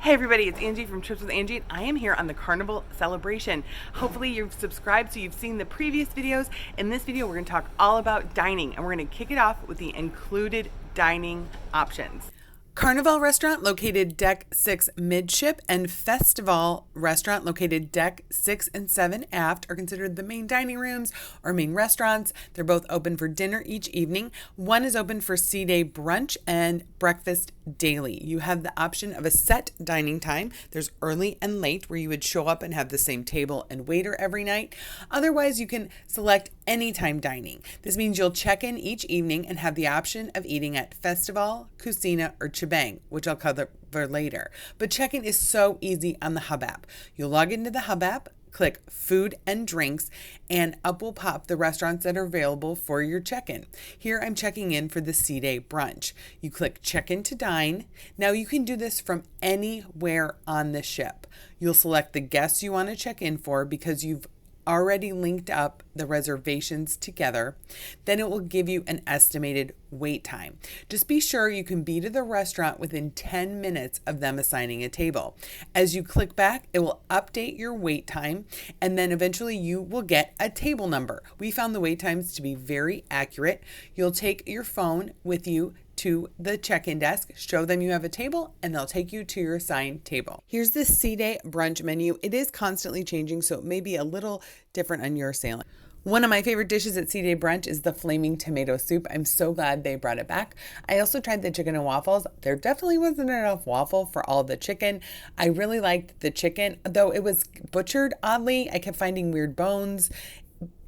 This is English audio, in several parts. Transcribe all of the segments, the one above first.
Hey everybody, it's Angie from Trips with Angie, and I am here on the Carnival Celebration. Hopefully you've subscribed so you've seen the previous videos. In this video, we're going to talk all about dining, and we're going to kick it off with the included dining options. Carnival Restaurant located Deck 6 midship and Festival Restaurant located Deck 6 and 7 aft are considered the main dining rooms or main restaurants. They're both open for dinner each evening. One is open for C-Day brunch and breakfast daily. You have the option of a set dining time. There's early and late where you would show up and have the same table and waiter every night. Otherwise, you can select anytime dining. This means you'll check in each evening and have the option of eating at Festivale, Cucina, or ChiBang, which I'll cover later. But check-in is so easy on the Hub app. You'll log into the Hub app, click food and drinks, and up will pop the restaurants that are available for your check-in. Here I'm checking in for the C-Day brunch. You click check-in to dine. Now you can do this from anywhere on the ship. You'll select the guests you want to check in for because you've already linked up the reservations together. Then it will give you an estimated wait time. Just be sure you can be to the restaurant within 10 minutes of them assigning a table. As you click back, it will update your wait time, and then eventually you will get a table number. We found the wait times to be very accurate. You'll take your phone with you to the check-in desk, show them you have a table, and they'll take you to your assigned table. Here's the C-Day brunch menu. It is constantly changing, so it may be a little different on your sailing. One of my favorite dishes at C-Day brunch is the flaming tomato soup. I'm so glad they brought it back. I also tried the chicken and waffles. There definitely wasn't enough waffle for all the chicken. I really liked the chicken, though it was butchered oddly. I kept finding weird bones.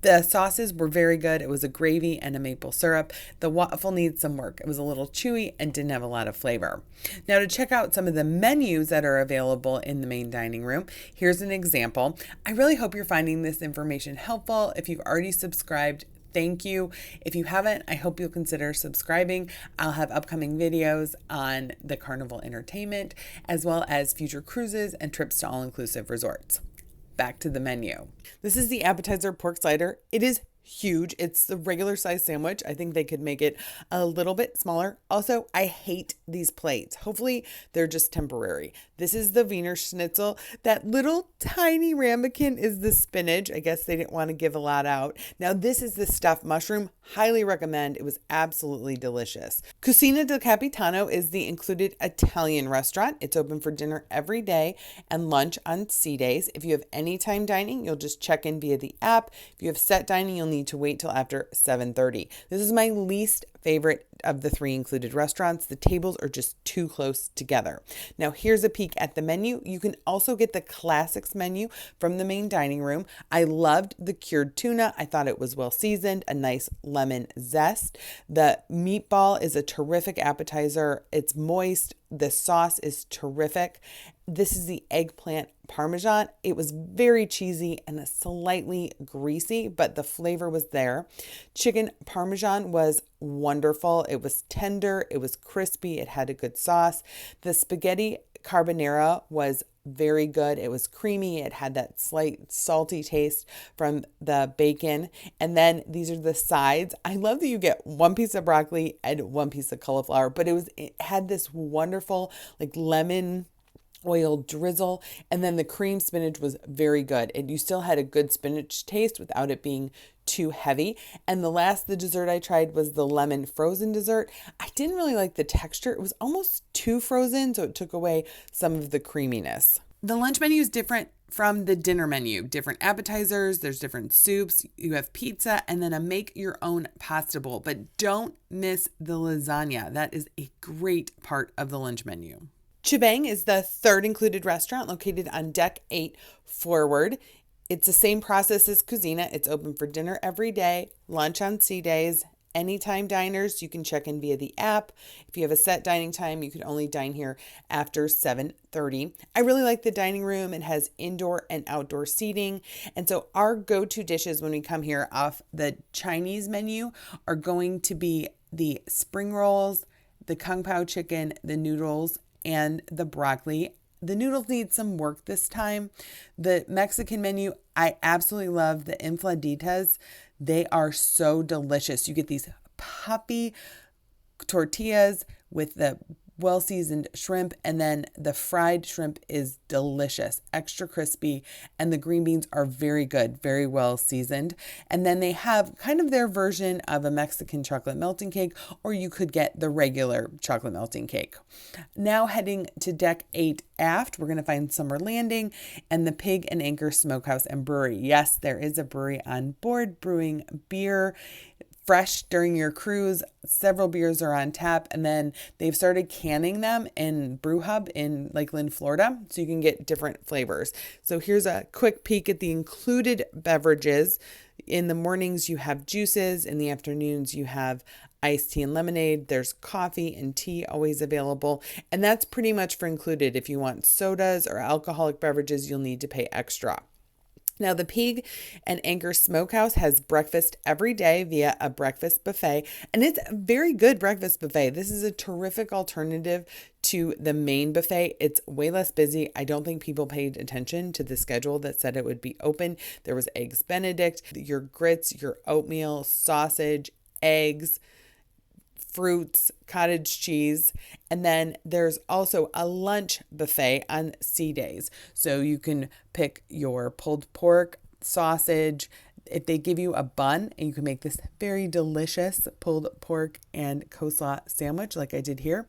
The sauces were very good. It was a gravy and a maple syrup. The waffle needs some work. It was a little chewy and didn't have a lot of flavor. Now to check out some of the menus that are available in the main dining room, here's an example. I really hope you're finding this information helpful. If you've already subscribed, thank you. If you haven't, I hope you'll consider subscribing. I'll have upcoming videos on the Carnival entertainment, as well as future cruises and trips to all-inclusive resorts. Back to the menu. This is the appetizer pork slider. It is huge. It's the regular size sandwich. I think they could make it a little bit smaller. Also, I hate these plates. Hopefully they're just temporary. This is the Wiener Schnitzel. That little tiny ramekin is the spinach. I guess they didn't want to give a lot out. Now this is the stuffed mushroom. Highly recommend. It was absolutely delicious. Cucina del Capitano is the included Italian restaurant. It's open for dinner every day and lunch on C-days. If you have anytime dining, you'll just check in via the app. If you have set dining, you'll need to wait till after 7:30. This is my least favorite of the three included restaurants. The tables are just too close together. Now here's a peek at the menu. You can also get the classics menu from the main dining room. I loved the cured tuna. I thought it was well seasoned, a nice lemon zest. The meatball is a terrific appetizer. It's moist. The sauce is terrific. This is the eggplant parmesan. It was very cheesy and slightly greasy, but the flavor was there. Chicken parmesan was wonderful. It was tender. It was crispy. It had a good sauce. The spaghetti carbonara was very good. It was creamy. It had that slight salty taste from the bacon. And then these are the sides. I love that you get one piece of broccoli and one piece of cauliflower, but it had this wonderful like lemon oil drizzle, and then the cream spinach was very good. And you still had a good spinach taste without it being too heavy. And the dessert I tried was the lemon frozen dessert. I didn't really like the texture. It was almost too frozen, so it took away some of the creaminess. The lunch menu is different from the dinner menu. Different appetizers, there's different soups, you have pizza, and then a make your own pasta bowl. But don't miss the lasagna. That is a great part of the lunch menu. ChiBang is the third included restaurant located on Deck 8 forward. It's the same process as Cucina. It's open for dinner every day, lunch on C-days. Anytime diners, you can check in via the app. If you have a set dining time, you can only dine here after 7:30. I really like the dining room. It has indoor and outdoor seating. And so our go-to dishes when we come here off the Chinese menu are going to be the spring rolls, the kung pao chicken, the noodles, and the broccoli. The noodles need some work this time. The Mexican menu, I absolutely love the enfladitas. They are so delicious. You get these puffy tortillas with the well-seasoned shrimp, and then the fried shrimp is delicious, extra crispy, and the green beans are very good, very well seasoned. And then they have kind of their version of a Mexican chocolate melting cake, or you could get the regular chocolate melting cake. Now heading to deck 8 aft, we're going to find Summer Landing and the Pig and Anchor Smokehouse and Brewery. Yes, there is a brewery on board brewing beer fresh during your cruise. Several beers are on tap, and then they've started canning them in Brew Hub in Lakeland, Florida, so you can get different flavors. So here's a quick peek at the included beverages. In the mornings, you have juices. In the afternoons, you have iced tea and lemonade. There's coffee and tea always available. And that's pretty much for included. If you want sodas or alcoholic beverages, you'll need to pay extra. Now, the Pig and Anchor Smokehouse has breakfast every day via a breakfast buffet, and it's a very good breakfast buffet. This is a terrific alternative to the main buffet. It's way less busy. I don't think people paid attention to the schedule that said it would be open. There was eggs Benedict, your grits, your oatmeal, sausage, eggs, fruits, cottage cheese, and then there's also a lunch buffet on sea days. So you can pick your pulled pork, sausage. If they give you a bun, and you can make this very delicious pulled pork and coleslaw sandwich like I did here.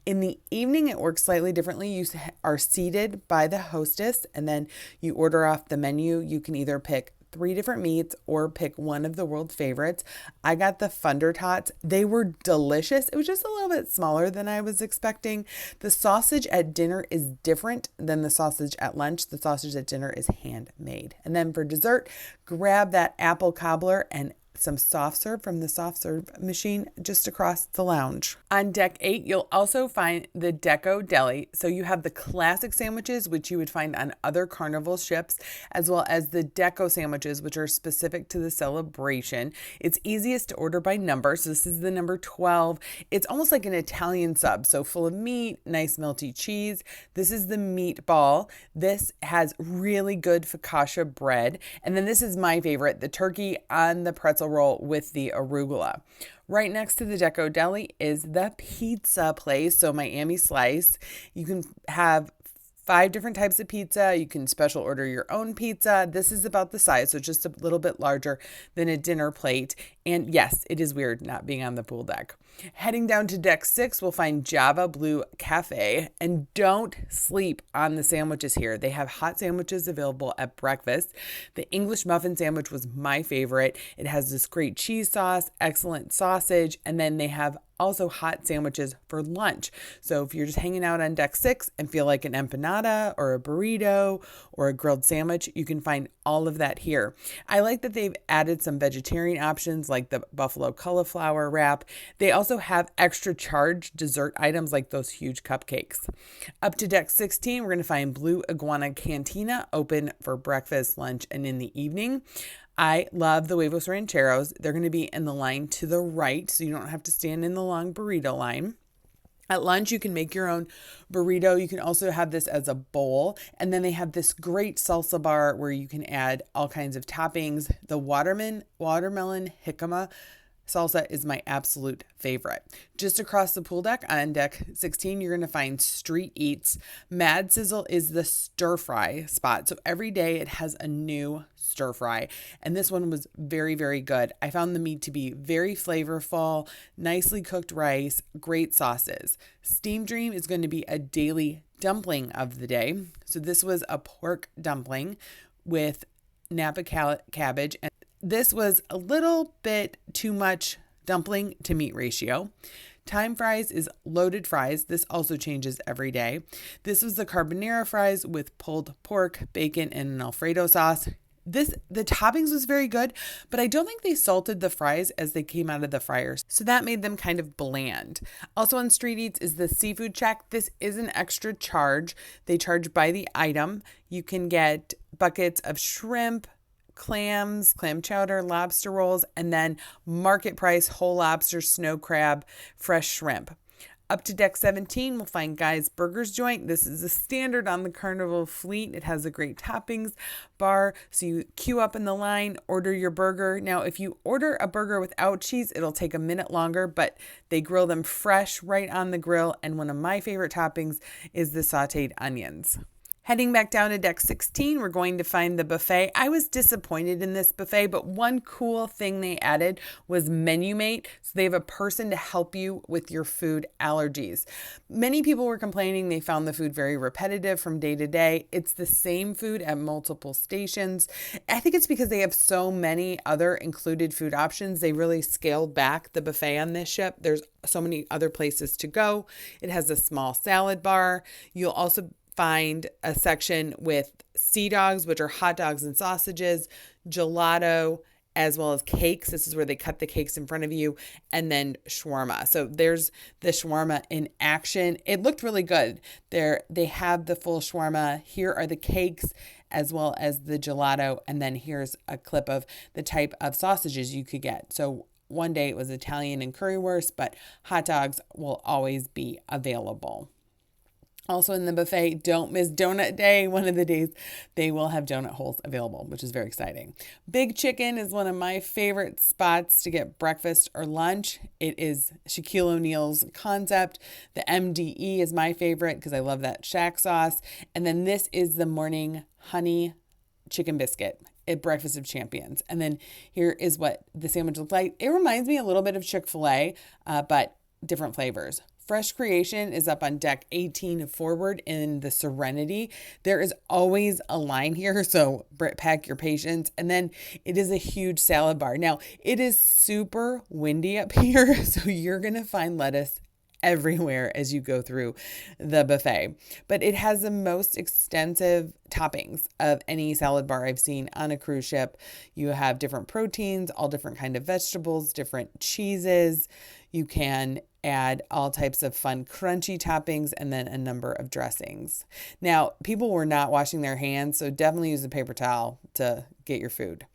In the evening, it works slightly differently. You are seated by the hostess, and then you order off the menu. You can either pick 3 different meats or pick one of the world favorites. I got the Thunder Tots. They were delicious. It was just a little bit smaller than I was expecting. The sausage at dinner is different than the sausage at lunch. The sausage at dinner is handmade. And then for dessert, grab that apple cobbler and some soft serve from the soft serve machine just across the lounge. On deck 8, you'll also find the Deco Deli. So you have the classic sandwiches, which you would find on other Carnival ships, as well as the Deco sandwiches, which are specific to the celebration. It's easiest to order by number. So this is the number 12. It's almost like an Italian sub. So full of meat, nice melty cheese. This is the meatball. This has really good focaccia bread. And then this is my favorite, the turkey on the pretzel roll with the arugula. Right next to the Deco Deli is the pizza place, so Miami Slice. You can have 5 different types of pizza. You can special order your own pizza. This is about the size, so just a little bit larger than a dinner plate. And yes, it is weird not being on the pool deck. Heading down to deck 6, we'll find Java Blue Cafe. And don't sleep on the sandwiches here. They have hot sandwiches available at breakfast. The English muffin sandwich was my favorite. It has this great cheese sauce, excellent sausage, and then they have also hot sandwiches for lunch. So if you're just hanging out on deck 6 and feel like an empanada or a burrito or a grilled sandwich, you can find all of that here. I like that they've added some vegetarian options like the buffalo cauliflower wrap. They also have extra charge dessert items like those huge cupcakes. Up to deck 16, we're going to find Blue Iguana Cantina, open for breakfast, lunch, and in the evening. I love the huevos rancheros. They're going to be in the line to the right, so you don't have to stand in the long burrito line. At lunch, you can make your own burrito. You can also have this as a bowl. And then they have this great salsa bar where you can add all kinds of toppings. The watermelon jicama salsa is my absolute favorite. Just across the pool deck on deck 16, you're going to find Street Eats. Mad Sizzle is the stir fry spot. So every day it has a new stir fry. And this one was very, very good. I found the meat to be very flavorful, nicely cooked rice, great sauces. Steam Dream is going to be a daily dumpling of the day. So this was a pork dumpling with Napa cabbage. And this was a little bit too much dumpling to meat ratio. Time fries is loaded fries. This also changes every day. This was the carbonara fries with pulled pork, bacon, and an Alfredo sauce. The toppings was very good, but I don't think they salted the fries as they came out of the fryers. So that made them kind of bland. Also on Street Eats is the seafood check. This is an extra charge. They charge by the item. You can get buckets of shrimp, clams, clam chowder, lobster rolls, and then market price whole lobster, snow crab, fresh shrimp. Up to deck 17, we'll find Guy's Burgers joint. This is a standard on the Carnival fleet. It has a great toppings bar, so you queue up in the line, order your burger. Now, if you order a burger without cheese, it'll take a minute longer, but they grill them fresh right on the grill, and one of my favorite toppings is the sauteed onions. Heading back down to deck 16, we're going to find the buffet. I was disappointed in this buffet, but one cool thing they added was Menu Mate. So they have a person to help you with your food allergies. Many people were complaining they found the food very repetitive from day to day. It's the same food at multiple stations. I think it's because they have so many other included food options. They really scaled back the buffet on this ship. There's so many other places to go. It has a small salad bar. You'll also find a section with sea dogs, which are hot dogs and sausages, gelato, as well as cakes. This is where they cut the cakes in front of you, and then shawarma. So there's the shawarma in action. It looked really good. They have the full shawarma. Here are the cakes as well as the gelato, and then here's a clip of the type of sausages you could get. So one day it was Italian and currywurst, but hot dogs will always be available. Also in the buffet, don't miss donut day. One of the days they will have donut holes available, which is very exciting. Big Chicken is one of my favorite spots to get breakfast or lunch. It is Shaquille O'Neal's concept. The MDE is my favorite because I love that Shaq sauce. And then this is the morning honey chicken biscuit at Breakfast of Champions. And then here is what the sandwich looks like. It reminds me a little bit of Chick-fil-A, but different flavors. Fresh Creation is up on deck 18 forward in the Serenity. There is always a line here, so pack your patience. And then it is a huge salad bar. Now, it is super windy up here, so you're going to find lettuce everywhere as you go through the buffet. But it has the most extensive toppings of any salad bar I've seen on a cruise ship. You have different proteins, all different kind of vegetables, different cheeses. You can add all types of fun crunchy toppings and then a number of dressings. Now, people were not washing their hands, so definitely use a paper towel to get your food.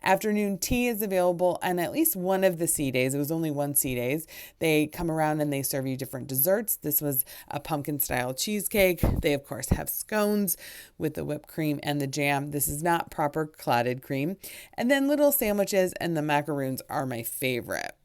Afternoon tea is available on at least one of the sea days. It was only one sea days. They come around and they serve you different desserts. This was a pumpkin style cheesecake. They of course have scones with the whipped cream and the jam. This is not proper clotted cream. And then little sandwiches, and the macaroons are my favorite.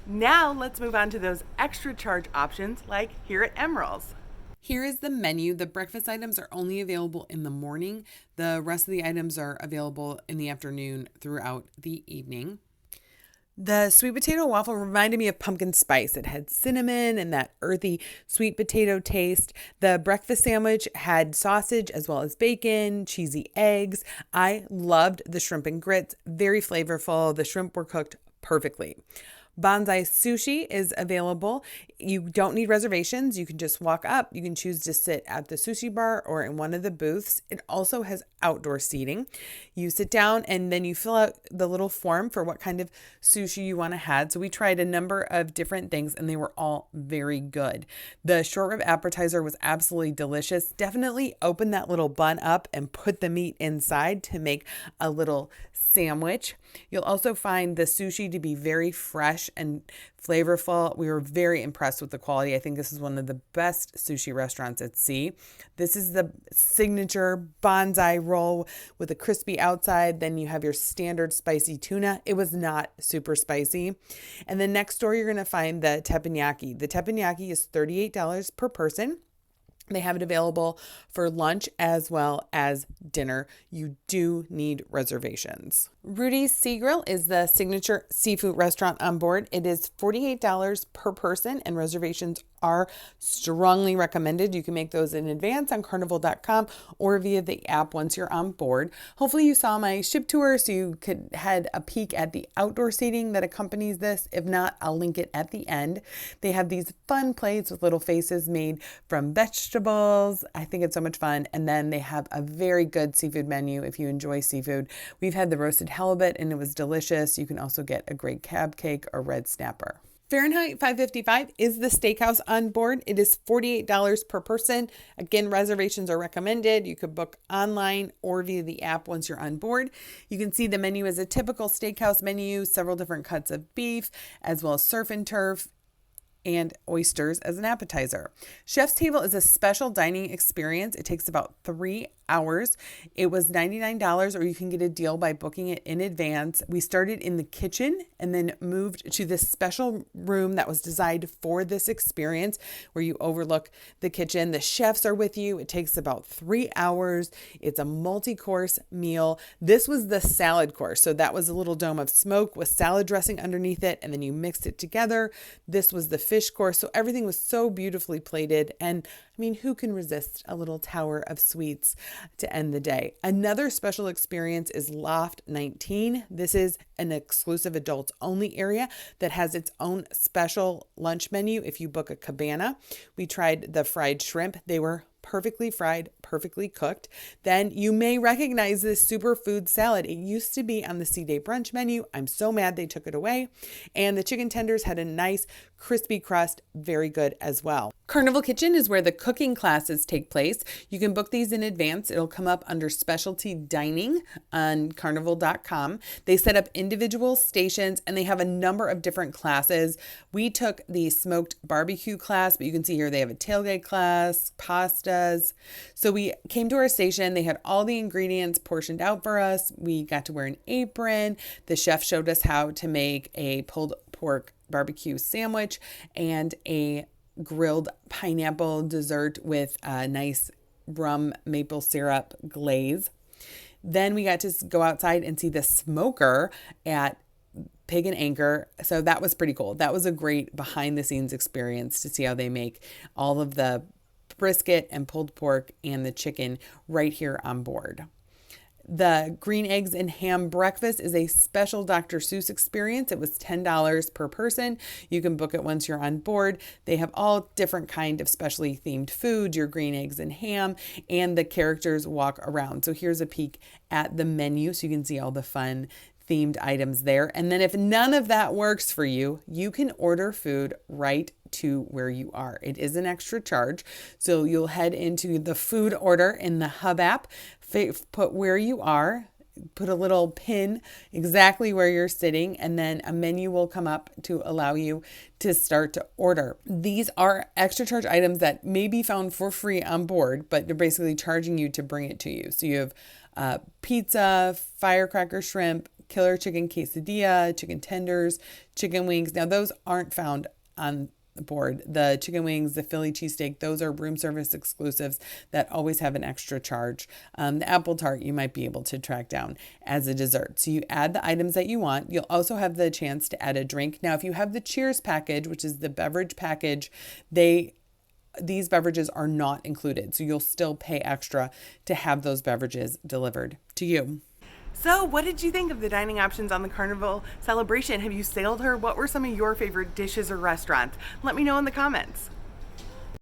Now let's move on to those extra charge options like here at Emeril's. Here is the menu. The breakfast items are only available in the morning. The rest of the items are available in the afternoon throughout the evening. The sweet potato waffle reminded me of pumpkin spice. It had cinnamon and that earthy sweet potato taste. The breakfast sandwich had sausage as well as bacon, cheesy eggs. I loved the shrimp and grits. Very flavorful. The shrimp were cooked perfectly. Bonsai Sushi is available. You don't need reservations. You can just walk up. You can choose to sit at the sushi bar or in one of the booths. It also has outdoor seating. You sit down and then you fill out the little form for what kind of sushi you want to have. So we tried a number of different things and they were all very good. The short rib appetizer was absolutely delicious. Definitely open that little bun up and put the meat inside to make a little sandwich. You'll also find the sushi to be very fresh and flavorful. We were very impressed with the quality. I think this is one of the best sushi restaurants at sea. This is the signature bonsai roll with a crispy outside. Then you have your standard spicy tuna. It was not super spicy. And then next door, you're going to find the teppanyaki. The teppanyaki is $38 per person. They have it available for lunch as well as dinner. You do need reservations. Rudi's Sea Grill is the signature seafood restaurant on board. It is $48 per person and reservations are strongly recommended. You can make those in advance on carnival.com or via the app once you're on board. Hopefully you saw my ship tour so you could had a peek at the outdoor seating that accompanies this. If not, I'll link it at the end. They have these fun plates with little faces made from vegetables. I think it's so much fun. And then they have a very good seafood menu if you enjoy seafood. We've had the roasted halibut and it was delicious. You can also get a great crab cake or red snapper. Fahrenheit 555 is the steakhouse on board. It is $48 per person. Again, reservations are recommended. You could book online or via the app once you're on board. You can see the menu as a typical steakhouse menu, several different cuts of beef, as well as surf and turf. and oysters as an appetizer. Chef's Table is a special dining experience. It takes about 3 hours. It was $99, or you can get a deal by booking it in advance. We started in the kitchen and then moved to this special room that was designed for this experience where you overlook the kitchen. The chefs are with you. It takes about 3 hours. It's a multi-course meal. This was the salad course. So that was a little dome of smoke with salad dressing underneath it, and then you mixed it together. This was the fish course. So everything was so beautifully plated. And I mean, who can resist a little tower of sweets to end the day? Another special experience is Loft 19. This is an exclusive adults only area that has its own special lunch menu if you book a cabana. We tried the fried shrimp. They were perfectly fried, perfectly cooked. Then you may recognize this superfood salad. It used to be on the C-Day brunch menu. I'm so mad they took it away. And the chicken tenders had a nice crispy crust, very good as well. Carnival Kitchen is where the cooking classes take place. You can book these in advance. It'll come up under specialty dining on carnival.com. They set up individual stations and they have a number of different classes. We took the smoked barbecue class, but you can see here they have a tailgate class, pastas. So we came to our station. They had all the ingredients portioned out for us. We got to wear an apron. The chef showed us how to make a pulled pork barbecue sandwich and a grilled pineapple dessert with a nice rum maple syrup glaze. Then we got to go outside and see the smoker at Pig and Anchor. So that was pretty cool. That was a great behind the scenes experience to see how they make all of the brisket and pulled pork and the chicken right here on board. The green eggs and ham breakfast is a special Dr. Seuss experience. It was $10 per person. You can book it once you're on board. They have all different kind of specially themed food, your green eggs and ham, and the characters walk around. So here's a peek at the menu so you can see all the fun themed items there. And then if none of that works for you, you can order food right to where you are. It is an extra charge. So you'll head into the food order in the Hub app, put where you are, put a little pin exactly where you're sitting, and then a menu will come up to allow you to start to order. These are extra charge items that may be found for free on board, but they're basically charging you to bring it to you. So you have pizza, firecracker shrimp, killer chicken quesadilla, chicken tenders, chicken wings. Now those aren't found on the board. The chicken wings, the Philly cheesesteak, those are room service exclusives that always have an extra charge. The apple tart you might be able to track down as a dessert. So you add the items that you want. You'll also have the chance to add a drink. Now, if you have the Cheers package, which is the beverage package, these beverages are not included. So you'll still pay extra to have those beverages delivered to you. So what did you think of the dining options on the Carnival Celebration? Have you sailed her? What were some of your favorite dishes or restaurants? Let me know in the comments.